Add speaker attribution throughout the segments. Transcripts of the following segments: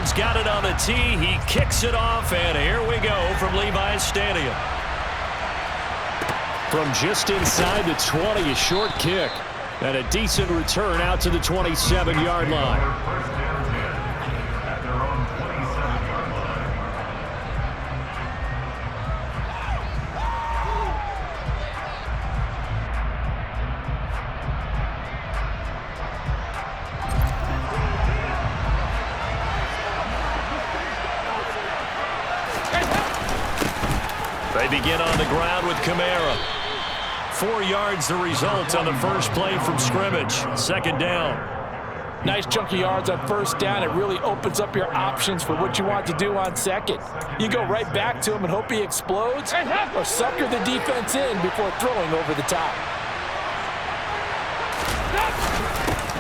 Speaker 1: He's got it on the tee. He kicks it off, and here we go from Levi's Stadium. From just inside the 20, a short kick. And a decent return out to the 27-yard line. They begin on the ground with Kamara. 4 yards the result on the first play from scrimmage. Second down.
Speaker 2: Nice chunk of yards on first down. It really opens up your options for what you want to do on second. You go right back to him and hope he explodes, or sucker the defense in before throwing over the top.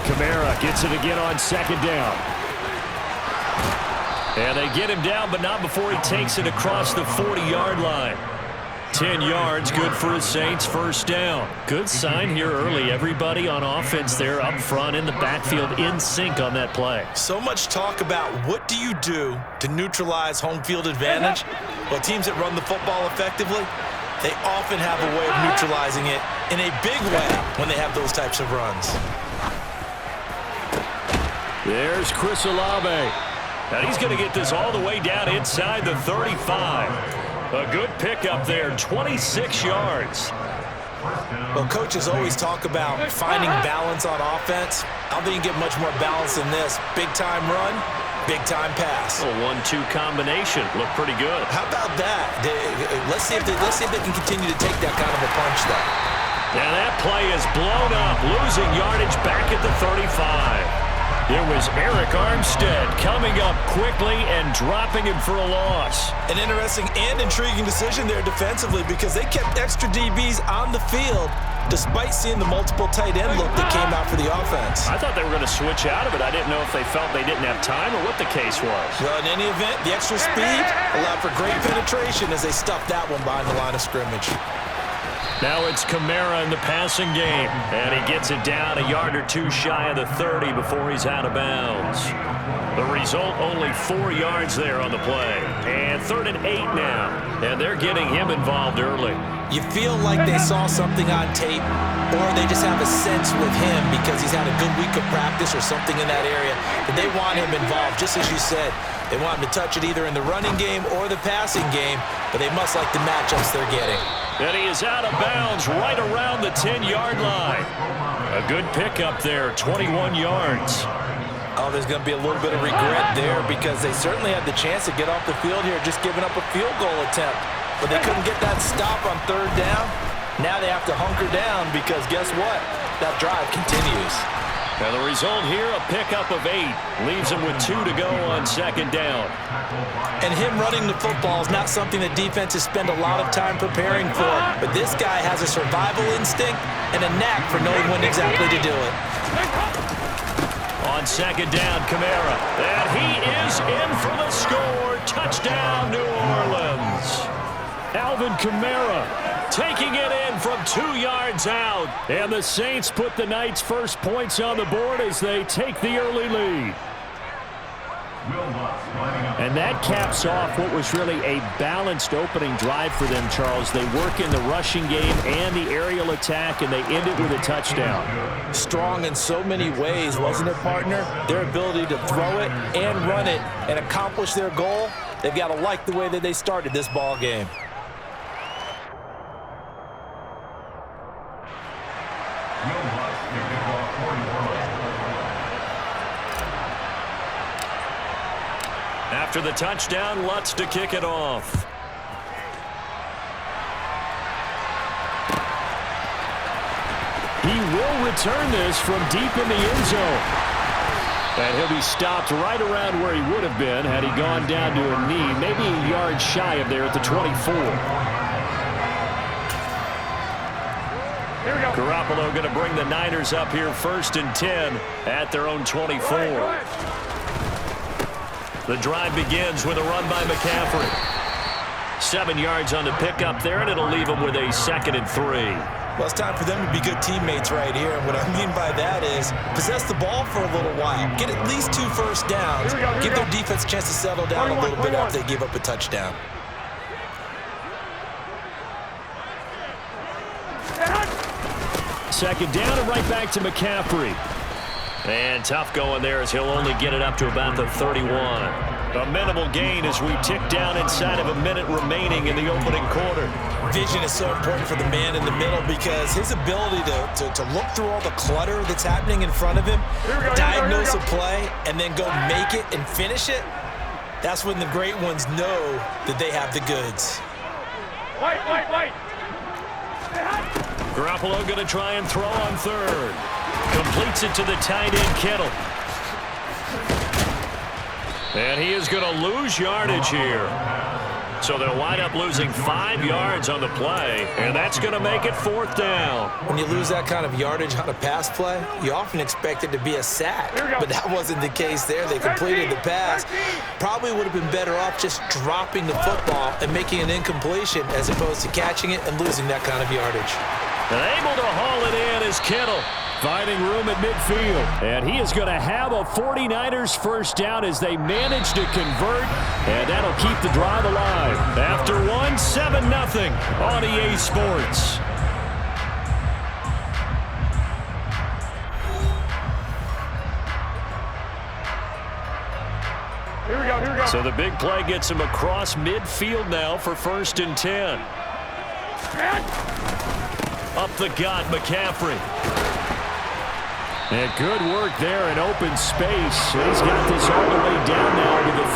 Speaker 1: Kamara gets it again on second down. And they get him down, but not before he takes it across the 40-yard line. 10 yards, good for the Saints, first down. Good sign here early. Everybody on offense there up front in the backfield in sync on that play.
Speaker 3: So much talk about what do you do to neutralize home field advantage? Well, teams that run the football effectively, they often have a way of neutralizing it in a big way when they have those types of runs.
Speaker 1: There's Chris Olave. And he's going to get this all the way down inside the 35. A good pickup there, 26 yards.
Speaker 3: Well, coaches always talk about finding balance on offense. I don't think you get much more balance than this. Big-time run, big-time pass.
Speaker 1: A 1-2 combination. Looked pretty good.
Speaker 3: How about that? Let's see if they can continue to take that kind of a punch, though.
Speaker 1: Now that play is blown up, losing yardage back at the 35. It was Eric Armstead coming up quickly and dropping him for a loss.
Speaker 3: An interesting and intriguing decision there defensively because they kept extra DBs on the field despite seeing the multiple tight end look that came out for the offense.
Speaker 1: I thought they were going to switch out of it. I didn't know if they felt they didn't have time or what the case was.
Speaker 3: Well, in any event, the extra speed allowed for great penetration as they stuffed that one behind the line of scrimmage.
Speaker 1: Now it's Kamara in the passing game, and he gets it down a yard or two shy of the 30 before he's out of bounds. The result, only 4 yards there on the play. And 3rd and 8 now, and they're getting him involved early.
Speaker 3: You feel like they saw something on tape, or they just have a sense with him because he's had a good week of practice or something in that area, that they want him involved, just as you said. They want him to touch it either in the running game or the passing game, but they must like the matchups they're getting.
Speaker 1: And he is out of bounds right around the 10-yard line. A good pickup there, 21 yards.
Speaker 3: Oh, there's going to be a little bit of regret there because they certainly had the chance to get off the field here, just giving up a field goal attempt. But they couldn't get that stop on 3rd down. Now they have to hunker down because guess what? That drive continues.
Speaker 1: Now the result here, a pickup of 8. Leaves him with 2 to go on 2nd down.
Speaker 3: And him running the football is not something that defenses spend a lot of time preparing for. But this guy has a survival instinct and a knack for knowing when exactly to do it.
Speaker 1: On 2nd down, Kamara. And he is in for the score. Touchdown, New Orleans. Alvin Kamara taking it in from 2 yards out. And the Saints put the night's first points on the board as they take the early lead. And that caps off what was really a balanced opening drive for them, Charles. They work in the rushing game and the aerial attack, and they end it with a touchdown.
Speaker 3: Strong in so many ways, wasn't it, partner? Their ability to throw it and run it and accomplish their goal, they've got to like the way that they started this ball game. After the touchdown, Lutz to kick it off.
Speaker 1: He will return this from deep in the end zone. And he'll be stopped right around where he would have been had he gone down to a knee, maybe a yard shy of there at the 24.
Speaker 2: Here we go.
Speaker 1: Garoppolo going to bring the Niners up here 1st and 10 at their own 24. The drive begins with a run by McCaffrey. 7 yards on the pickup there, and it'll leave him with a 2nd and 3.
Speaker 3: Well, it's time for them to be good teammates right here. And what I mean by that is possess the ball for a little while. Get at least 2 first downs. Give their defense a chance to settle down a little bit after they give up a touchdown.
Speaker 1: Second down and right back to McCaffrey. And tough going there as he'll only get it up to about the 31. A minimal gain as we tick down inside of a minute remaining in the opening quarter.
Speaker 3: Vision is so important for the man in the middle because his ability to look through all the clutter that's happening in front of him, diagnose a play, and then go make it and finish it, that's when the great ones know that they have the goods.
Speaker 4: Wait.
Speaker 1: Garoppolo going to try and throw on third. Completes it to the tight end, Kittle. And he is going to lose yardage here. So they'll wind up losing 5 yards on the play, and that's going to make it 4th down.
Speaker 3: When you lose that kind of yardage on a pass play, you often expect it to be a sack, but that wasn't the case there. They completed the pass. Probably would have been better off just dropping the football and making an incompletion as opposed to catching it and losing that kind of yardage.
Speaker 1: And able to haul it in is Kittle. Finding room at midfield. And he is going to have a 49ers first down as they manage to convert. And that'll keep the drive alive. After 1, 7-0 on EA Sports.
Speaker 4: Here we go.
Speaker 1: So the big play gets him across midfield now for 1st and 10. Up the gut, McCaffrey. And good work there in open space. He's got this all the way down now to the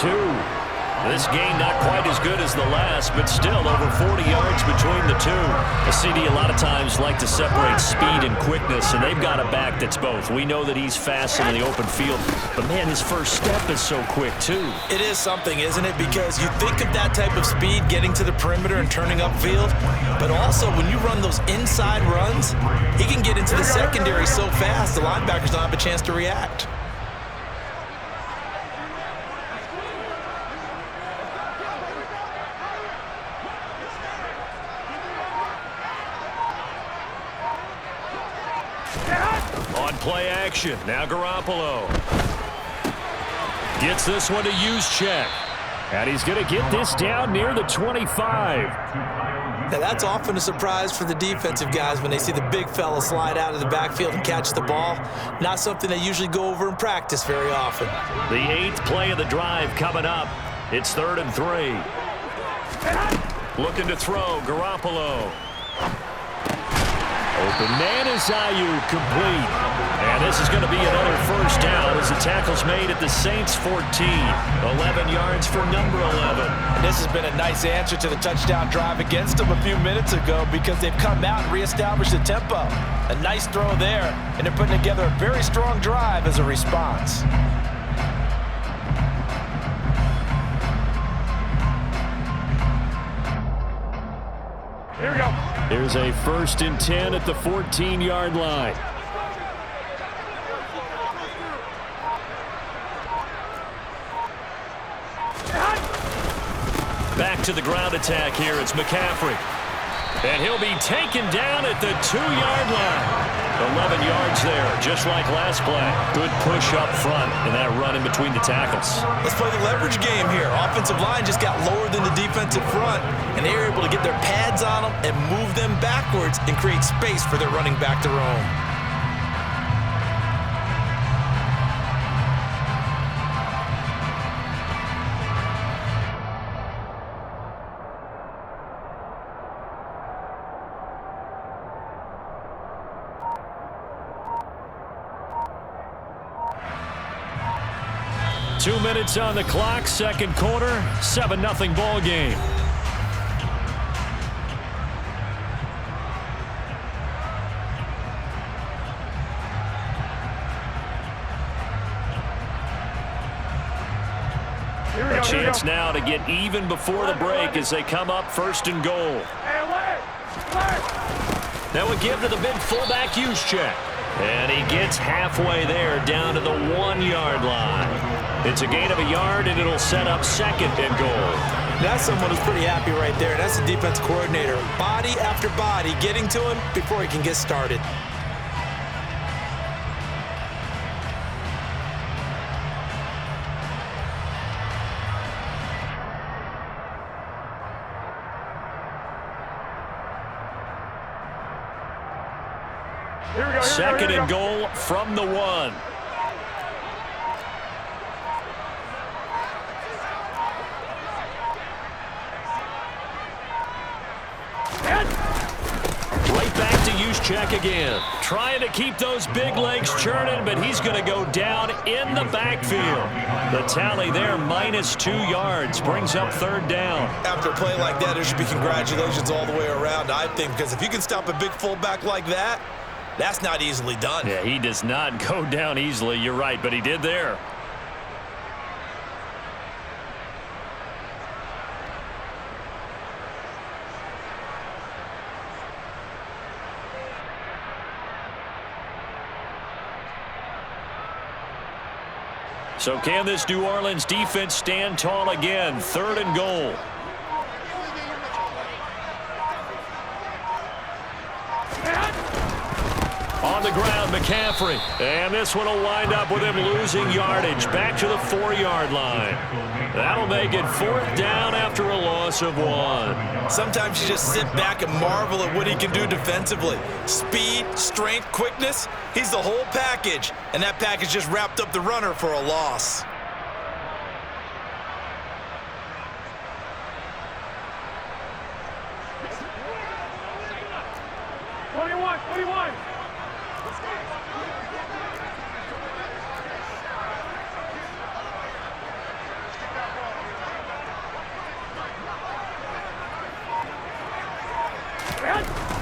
Speaker 1: 32. This game not quite as good as the last, but still over 40 yards between the two. A CD a lot of times like to separate speed and quickness, and they've got a back that's both. We know that he's fast in the open field, but man, his first step is so quick too.
Speaker 3: It is something, isn't it? Because you think of that type of speed getting to the perimeter and turning upfield, but also when you run those inside runs, he can get into the secondary so fast the linebackers don't have a chance to react.
Speaker 1: On play action, now Garoppolo. Gets this one to Juszczyk. And he's going to get this down near the 25.
Speaker 3: Now that's often a surprise for the defensive guys when they see the big fella slide out of the backfield and catch the ball. Not something they usually go over in practice very often.
Speaker 1: The 8th play of the drive coming up. It's 3rd and 3. Looking to throw, Garoppolo. Open man is Ayuk, complete. And this is going to be another first down as the tackle's made at the Saints' 14. 11 yards for number 11.
Speaker 2: And this has been a nice answer to the touchdown drive against them a few minutes ago because they've come out and reestablished the tempo. A nice throw there, and they're putting together a very strong drive as a response.
Speaker 4: Here we go.
Speaker 1: Here's a 1st and 10 at the 14-yard line. Back to the ground attack here. It's McCaffrey. And he'll be taken down at the 2-yard line. 11 yards there, just like last play. Good push up front and that run in between the tackles.
Speaker 3: Let's play the leverage game here. Offensive line just got lower than the defensive front, and they were able to get their pads on them and move them backwards and create space for their running back to roam.
Speaker 1: Two minutes on the clock, second quarter, 7-0 ball game. A chance now to get even before the break as they come up 1st and goal. That would give to the big fullback Juszczyk. And he gets halfway there down to the 1-yard line. It's a gain of a yard, and it'll set up 2nd and goal.
Speaker 3: That's someone who's pretty happy right there. That's the defense coordinator. Body after body getting to him before he can get started.
Speaker 4: Here we go.
Speaker 1: Second and goal from the 1. Right back to use check again. Trying to keep those big legs churning, but he's going to go down in the backfield. The tally there, -2 yards, brings up 3rd down.
Speaker 3: After a play like that, there should be congratulations all the way around, I think, because if you can stop a big fullback like that, that's not easily done.
Speaker 1: Yeah, he does not go down easily. You're right, but he did there. So can this New Orleans defense stand tall again? 3rd and goal. On the ground, McCaffrey. And this one will wind up with him losing yardage. Back to the 4-yard line. That'll make it 4th down after a loss of 1.
Speaker 3: Sometimes you just sit back and marvel at what he can do defensively. Speed, strength, quickness, he's the whole package. And that package just wrapped up the runner for a loss.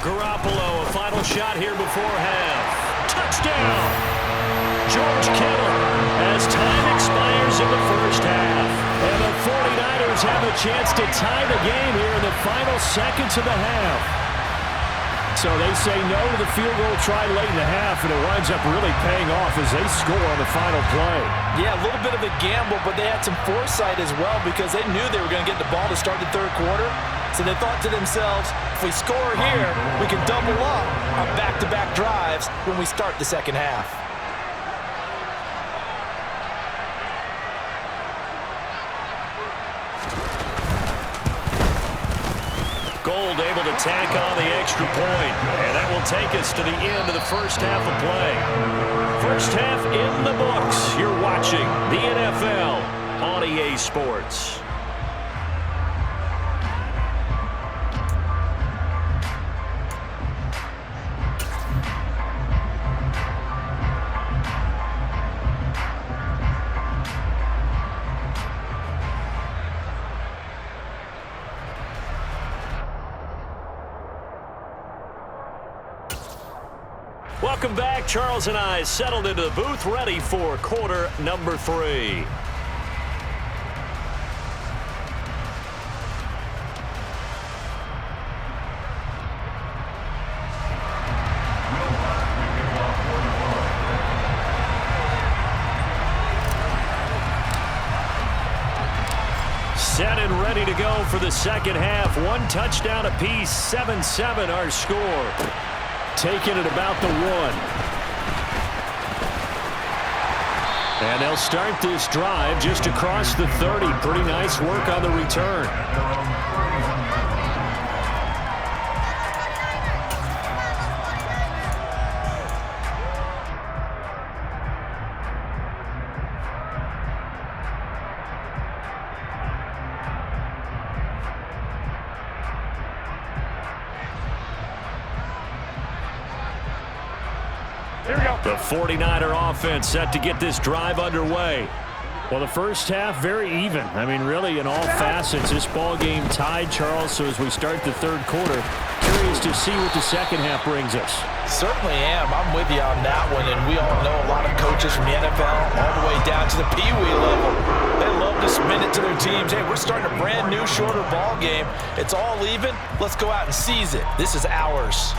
Speaker 1: Garoppolo, a final shot here before half. Touchdown! George Kittle as time expires in the first half. And the 49ers have a chance to tie the game here in the final seconds of the half. So they say no to the field goal try late in the half, and it winds up really paying off as they score on the final play.
Speaker 2: Yeah, a little bit of a gamble, but they had some foresight as well because they knew they were going to get the ball to start the 3rd quarter. So they thought to themselves, if we score here, we can double up our back-to-back drives when we start the 2nd half.
Speaker 1: Gold able to tack on the extra point, and that will take us to the end of the first half of play. First half in the books. You're watching the NFL on EA Sports. Welcome back. Charles and I settled into the booth, ready for quarter number 3. Set and ready to go for the second half. 1 touchdown apiece, 7-7 our score. Taking it about the 1. And they'll start this drive just across the 30. Pretty nice work on the return. The 49er offense set to get this drive underway. Well, the first half, very even. I mean, really, in all facets, this ball game tied, Charles. So as we start the 3rd quarter, curious to see what the second half brings us.
Speaker 2: Certainly am. I'm with you on that one. And we all know a lot of coaches from the NFL all the way down to the Pee Wee level. They love to spin it to their teams. Hey, we're starting a brand new, shorter ball game. It's all even. Let's go out and seize it. This is ours.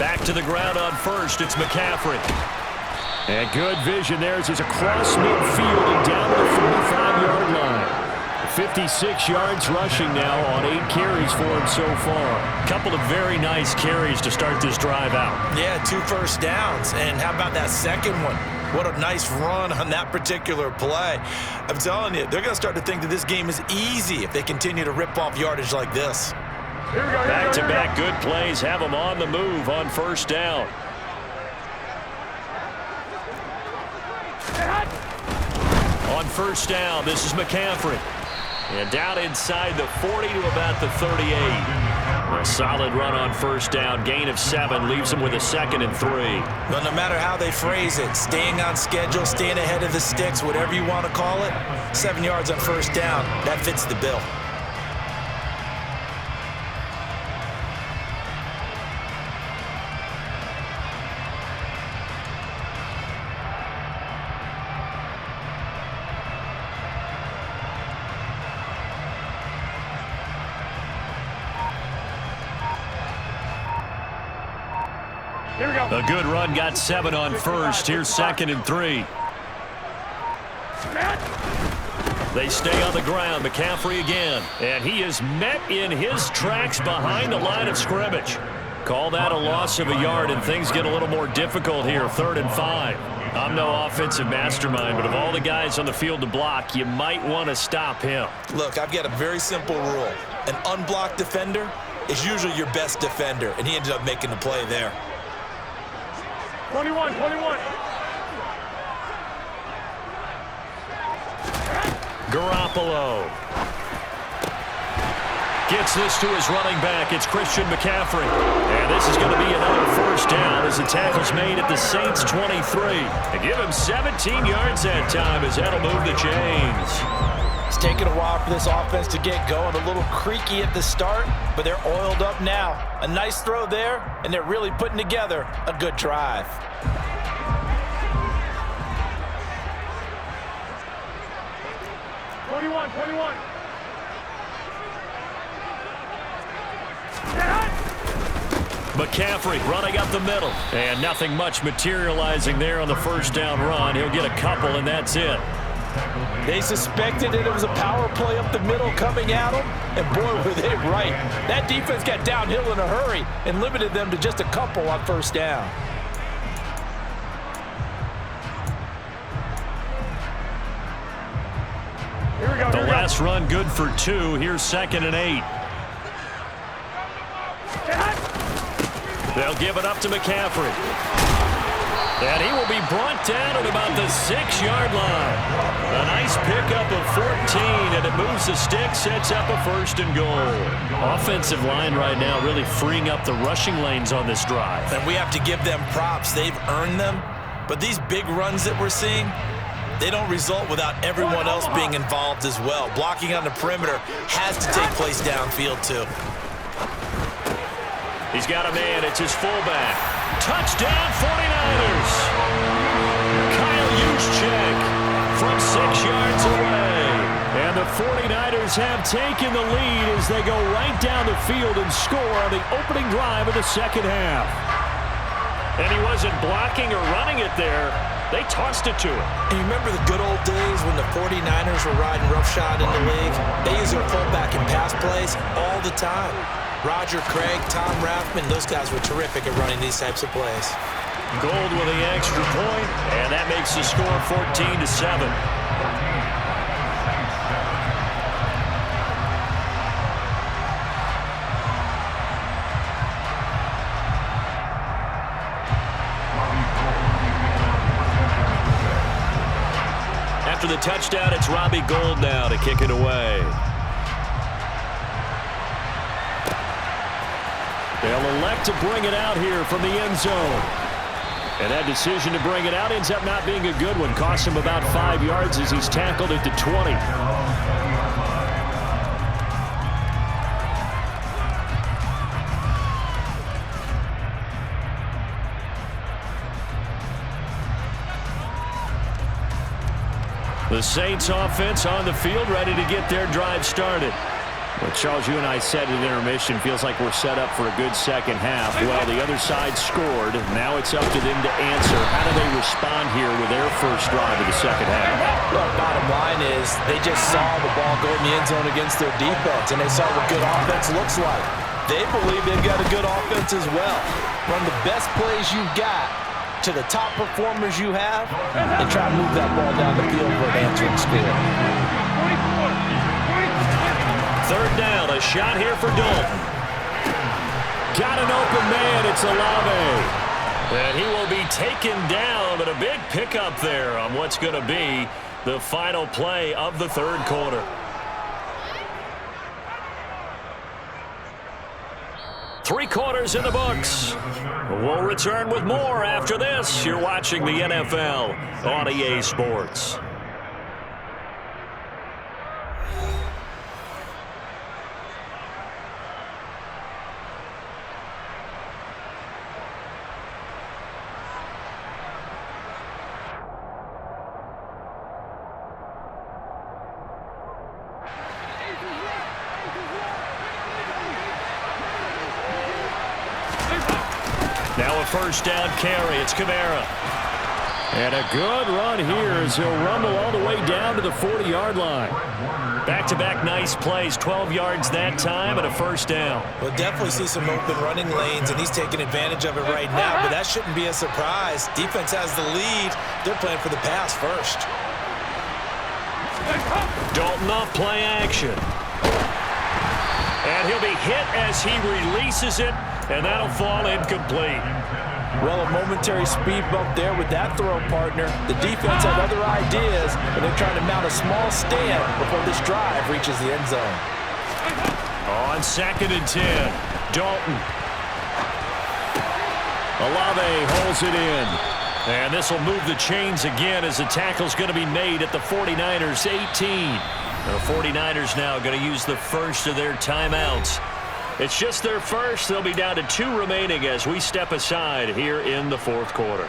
Speaker 1: Back to the ground on first. It's McCaffrey. And good vision there as he's across midfield and down to the 45-yard line. 56 yards rushing now on 8 carries for him so far. Couple of very nice carries to start this drive out.
Speaker 3: Yeah, 2 first downs. And how about that second one? What a nice run on that particular play. I'm telling you, they're going to start to think that this game is easy if they continue to rip off yardage like this.
Speaker 1: Back-to-back good plays have them on the move on first down. On first down, this is McCaffrey. And down inside the 40 to about the 38. A solid run on first down. Gain of 7 leaves them with a 2nd and 3.
Speaker 3: Well, no matter how they phrase it, staying on schedule, staying ahead of the sticks, whatever you want to call it, 7 yards on first down, that fits the bill.
Speaker 4: Here we go.
Speaker 1: A good run, got 7 on first. Here's 2nd and 3. They stay on the ground. McCaffrey again. And he is met in his tracks behind the line of scrimmage. Call that a loss of a yard, and things get a little more difficult here. 3rd and 5. I'm no offensive mastermind, but of all the guys on the field to block, you might want to stop him.
Speaker 3: Look, I've got a very simple rule. An unblocked defender is usually your best defender, and he ended up making the play there.
Speaker 4: 21.
Speaker 1: Garoppolo gets this to his running back. It's Christian McCaffrey. And this is going to be another first down as the tackle's made at the Saints' 23. And give him 17 yards that time as that'll move the chains.
Speaker 2: It's taken a while for this offense to get going. A little creaky at the start, but they're oiled up now. A nice throw there, and they're really putting together a good drive.
Speaker 1: McCaffrey running up the middle. And nothing much materializing there on the first down run. He'll get a couple, and that's it.
Speaker 2: They suspected that it was a power play up the middle coming at them, and boy, were they right. That defense got downhill in a hurry and limited them to just a couple on first down.
Speaker 1: The last run good for 2. Here's 2nd and 8. They'll give it up to McCaffrey. And he will be brought down at about the 6-yard line. A nice pickup of 14, and it moves the stick, sets up a 1st and goal. Offensive line right now really freeing up the rushing lanes on this drive.
Speaker 3: And we have to give them props. They've earned them. But these big runs that we're seeing, they don't result without everyone else being involved as well. Blocking on the perimeter has to take place downfield, too.
Speaker 1: He's got a man. It's his fullback. Touchdown, 49ers. Kyle Juszczyk from 6 yards away. And the 49ers have taken the lead as they go right down the field and score on the opening drive of the second half. And he wasn't blocking or running it there. They tossed it to him.
Speaker 3: And you remember the good old days when the 49ers were riding roughshod in the league? They use their fullback in pass plays all the time. Roger Craig, Tom Rathman, those guys were terrific at running these types of plays.
Speaker 1: Gold with the extra point, and that makes the score 14-7. After the touchdown, it's Robbie Gould now to kick it away. They'll elect to bring it out here from the end zone. And that decision to bring it out ends up not being a good one. Costs him about 5 yards as he's tackled at the 20. The Saints offense on the field, ready to get their drive started. Well, Charles, you and I said at intermission, feels like we're set up for a good second half. Well, the other side scored. Now it's up to them to answer. How do they respond here with their first drive of the second half?
Speaker 3: Well, bottom line is they just saw the ball go in the end zone against their defense, and they saw what good offense looks like. They believe they've got a good offense as well. Run the best plays you've got to the top performers you have, and try to move that ball down the field for an answering score.
Speaker 1: Third down, a shot here for Dalton. Got an open man, it's Olave. And he will be taken down, but a big pickup there on what's going to be the final play of the third quarter. Three quarters in the books. We'll return with more after this. You're watching the NFL on EA Sports. Now a first down carry. It's Kamara. And a good run here as he'll rumble all the way down to the 40-yard line. Back-to-back nice plays, 12 yards that time and a first down.
Speaker 3: We'll definitely see some open running lanes, and he's taking advantage of it right now, but that shouldn't be a surprise. Defense has the lead. They're playing for the pass first.
Speaker 1: Dalton off play action. And he'll be hit as he releases it, and that'll fall incomplete.
Speaker 2: Well, a momentary speed bump there with that throw, partner. The defense had other ideas, and they're trying to mount a small stand before this drive reaches the end zone.
Speaker 1: On 2nd and 10, Dalton. Olave holds it in. And this will move the chains again as the tackle's going to be made at the 49ers 18. The 49ers now going to use the first of their timeouts. It's just their first. They'll be down to 2 remaining as we step aside here in the fourth quarter.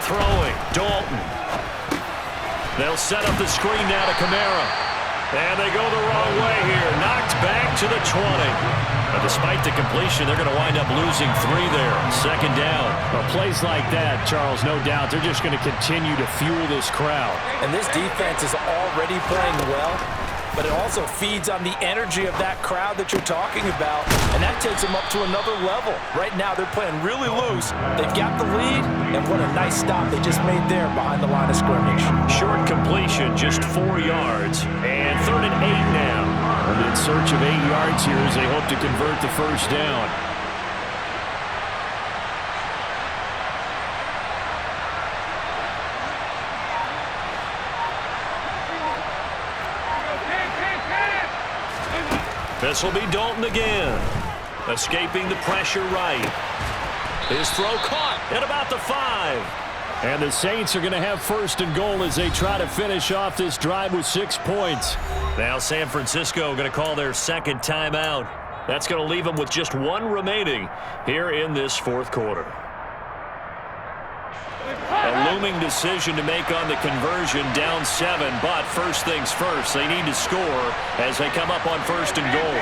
Speaker 1: Throwing, Dalton. They'll set up the screen now to Kamara. And they go the wrong way here. Knocked back to the 20. But despite the completion, they're going to wind up losing 3 there. Second down.
Speaker 2: Well, plays like that, Charles, no doubt, they're just going to continue to fuel this crowd.
Speaker 3: And this defense is already playing well, but it also feeds on the energy of that crowd that you're talking about, and that takes them up to another level. Right now, they're playing really loose. They've got the lead, and what a nice stop they just made there behind the line of scrimmage.
Speaker 1: Short completion, just 4 yards, and 3rd and 8 now.
Speaker 2: And in search of 8 yards here as they hope to convert the first down.
Speaker 1: This will be Dalton again. Escaping the pressure right. His throw caught at about the 5.
Speaker 2: And the Saints are going to have 1st and goal as they try to finish off this drive with 6 points.
Speaker 1: Now San Francisco going to call their second timeout. That's going to leave them with just 1 remaining here in this fourth quarter. A looming decision to make on the conversion, down 7, but first things first, they need to score as they come up on 1st and goal.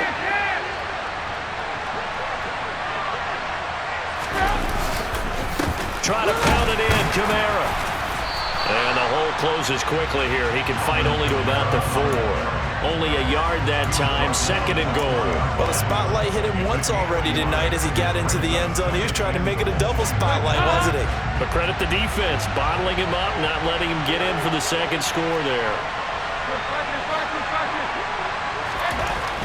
Speaker 1: Trying to pound it in, Kamara. And the hole closes quickly here. He can fight only to about the 4. Only a yard that time, 2nd and goal.
Speaker 3: Well, the spotlight hit him once already tonight as he got into the end zone. He was trying to make it a double spotlight, wasn't he?
Speaker 1: But credit the defense, bottling him up, not letting him get in for the second score there.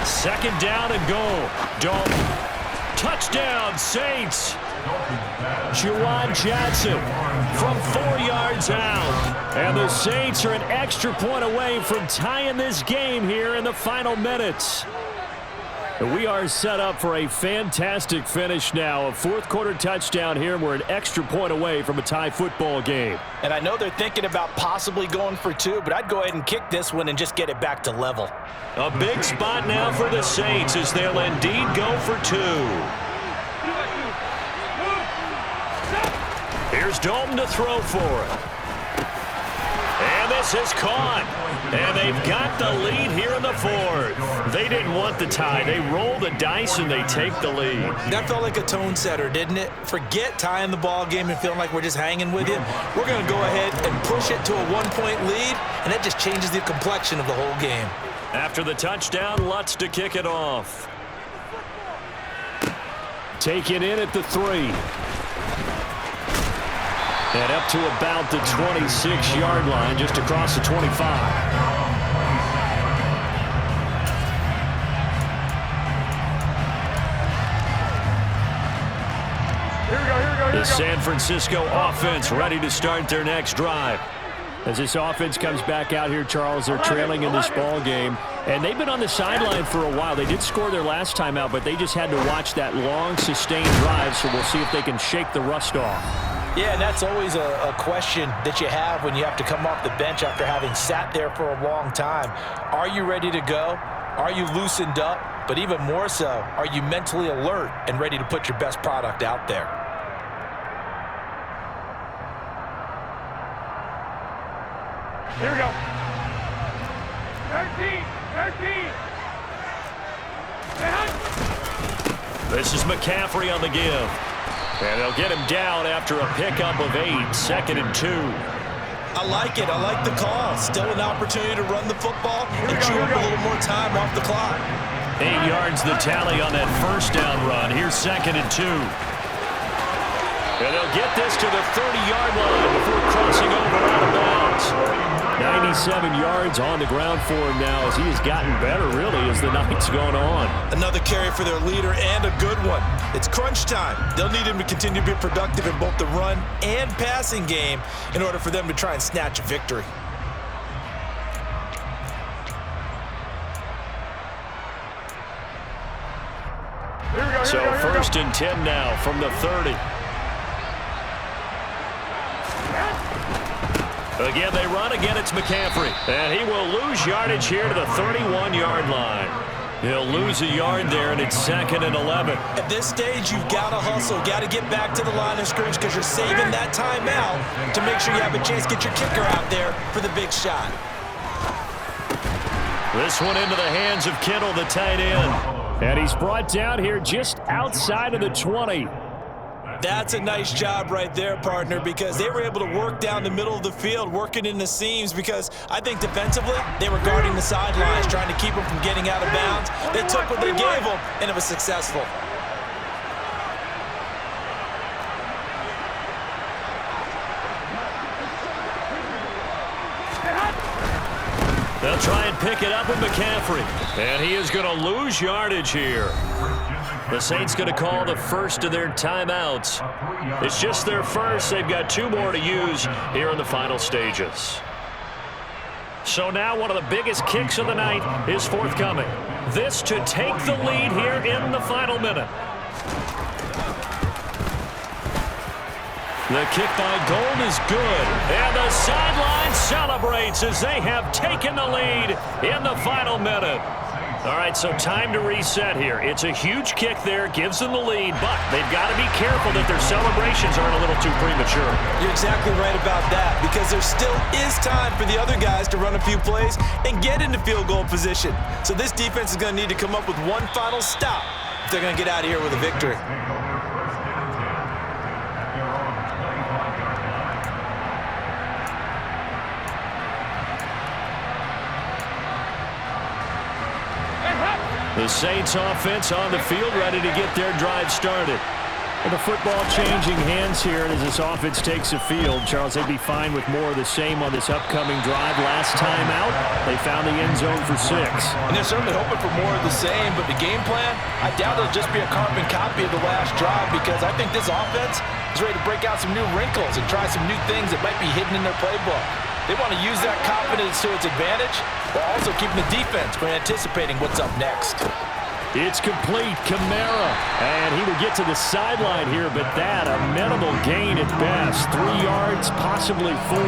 Speaker 1: 2nd down and goal. Dalton. Touchdown, Saints.
Speaker 2: Juwan Johnson
Speaker 1: From 4 yards out.
Speaker 2: And the Saints are an extra point away from tying this game here in the final minutes. We are set up for a fantastic finish now. A fourth quarter touchdown here, and we're an extra point away from a tie football game.
Speaker 3: And I know they're thinking about possibly going for 2, but I'd go ahead and kick this one and just get it back to level.
Speaker 1: A big spot now for the Saints as they'll indeed go for 2. Here's Here's Dalton to throw for it. And this is caught. And they've got the lead here in the fourth. They didn't want the tie. They roll the dice and they take the lead.
Speaker 3: That felt like a tone setter, didn't it? Forget tying the ball game and feeling like we're just hanging with you. We're going to go ahead and push it to a one-point lead, and that just changes the complexion of the whole game.
Speaker 1: After the touchdown, Lutz to kick it off.
Speaker 2: Take it in at the 3.
Speaker 1: And up to about the 26-yard line, just across the 25. The San Francisco offense ready to start their next drive.
Speaker 2: As this offense comes back out here, Charles, they're trailing in this ball game. And they've been on the sideline for a while. They did score their last time out, but they just had to watch that long, sustained drive, so we'll see if they can shake the rust off.
Speaker 3: Yeah, and that's always a question that you have when you have to come off the bench after having sat there for a long time. Are you ready to go? Are you loosened up? But even more so, are you mentally alert and ready to put your best product out there?
Speaker 4: Here we go. 13.
Speaker 1: This is McCaffrey on the give. And they'll get him down after a pickup of 8, 2nd and 2.
Speaker 3: I like it. I like the call. Still an opportunity to run the football and chew up a little more time off the clock.
Speaker 1: 8 yards the tally on that first down run. Here's 2nd and 2. And they'll get this to the 30-yard line before crossing over out of bounds. 97 yards on the ground for him now as he has gotten better, really, as the night's gone on.
Speaker 3: Another carry for their leader and a good one. It's crunch time. They'll need him to continue to be productive in both the run and passing game in order for them to try and snatch a victory.
Speaker 1: So 1st and 10 now from the 30. Again, they run. Again, it's McCaffrey. And he will lose yardage here to the 31-yard line. He'll lose a yard there, and it's 2nd and 11.
Speaker 3: At this stage, you've got to hustle. Got to get back to the line of scrimmage because you're saving that timeout to make sure you have a chance to get your kicker out there for the big shot.
Speaker 1: This one into the hands of Kittle, the tight end.
Speaker 2: And he's brought down here just outside of the 20.
Speaker 3: That's a nice job right there, partner, because they were able to work down the middle of the field, working in the seams, because I think defensively, they were guarding the sidelines, trying to keep them from getting out of bounds. They took what they gave them, and it was successful.
Speaker 1: They'll try and pick it up with McCaffrey. And he is going to lose yardage here. The Saints going to call the first of their timeouts. It's just their first. They've got 2 more to use here in the final stages. So now one of the biggest kicks of the night is forthcoming. This to take the lead here in the final minute. The kick by Gold is good. And the sideline celebrates as they have taken the lead in the final minute. All right, so time to reset here. It's a huge kick there, gives them the lead, but they've got to be careful that their celebrations aren't a little too premature.
Speaker 3: You're exactly right about that, because there still is time for the other guys to run a few plays and get into field goal position. So this defense is going to need to come up with one final stop if they're going to get out of here with a victory.
Speaker 1: The Saints offense on the field ready to get their drive started.
Speaker 2: And the football changing hands here as this offense takes the field. Charles, they'd be fine with more of the same on this upcoming drive. Last time out, they found the end zone for 6.
Speaker 3: And they're certainly hoping for more of the same, but the game plan, I doubt it'll just be a carbon copy of the last drive, because I think this offense is ready to break out some new wrinkles and try some new things that might be hidden in their playbook. They want to use that confidence to its advantage while also keeping the defense from anticipating what's up next.
Speaker 1: It's complete. Kamara. And he will get to the sideline here, but that a minimal gain at best. 3 yards, possibly 4.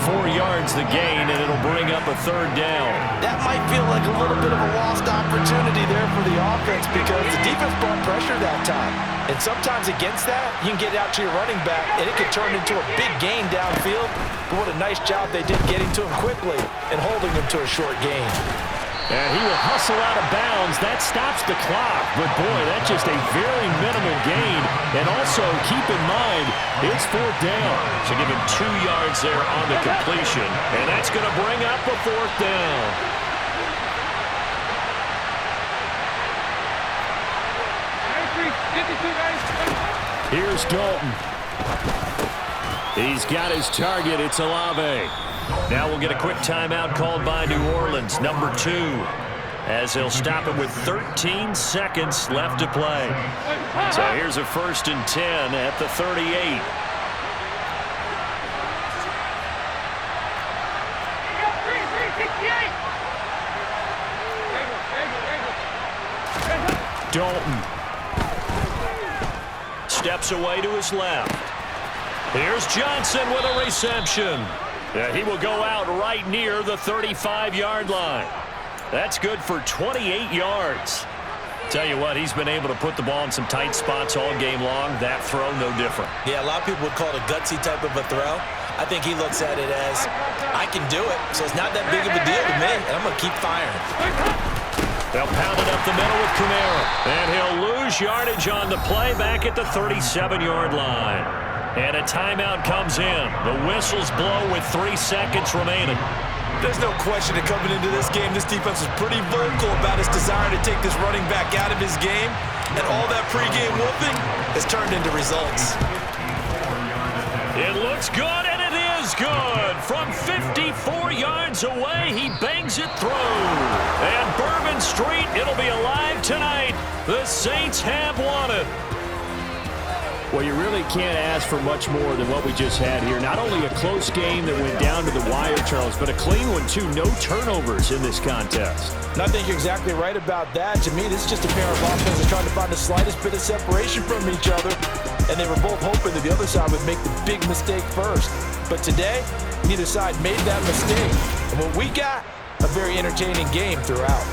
Speaker 1: 4 yards the gain, and it'll bring up a third down.
Speaker 3: That might feel like a little bit of a lost opportunity there for the offense because the defense brought pressure that time. And sometimes against that, you can get out to your running back, and it can turn into a big gain downfield. But what a nice job they did getting to him quickly and holding him to a short gain.
Speaker 1: And he will hustle out of bounds. That stops the clock. But, boy, that's just a very minimal gain. And also, keep in mind, it's 4th down. So give him 2 yards there on the completion. And that's going to bring up a 4th down. Here's Dalton. He's got his target. It's Olave. Now we'll get a quick timeout called by New Orleans, number 2, as they'll stop him with 13 seconds left to play. So here's a 1st and 10 at the 38. Dalton steps away to his left. Here's Johnson with a reception. He will go out right near the 35-yard line. That's good for 28 yards. Tell you what, he's been able to put the ball in some tight spots all game long. That throw, no different.
Speaker 3: Yeah, a lot of people would call it a gutsy type of a throw. I think he looks at it as, I can do it, so it's not that big of a deal to me, and I'm going to keep firing.
Speaker 1: They'll pound it up the middle with Kamara. And he'll lose yardage on the play back at the 37-yard line. And a timeout comes in. The whistles blow with 3 seconds remaining.
Speaker 3: There's no question that coming into this game, this defense was pretty vocal about its desire to take this running back out of his game. And all that pregame whooping has turned into results.
Speaker 1: It looks good, and it is good. From 54 yards away, he bangs it through. And Bourbon Street, it'll be alive tonight. The Saints have won it. Well, you really can't ask for much more than what we just had here. Not only a close game that went down to the wire, Charles, but a clean one, too. No turnovers in this contest.
Speaker 2: And I think you're exactly right about that. To me, this is just a pair of offenses trying to find the slightest bit of separation from each other. And they were both hoping that the other side would make the big mistake first. But today, neither side made that mistake. And what we got, a very entertaining game throughout.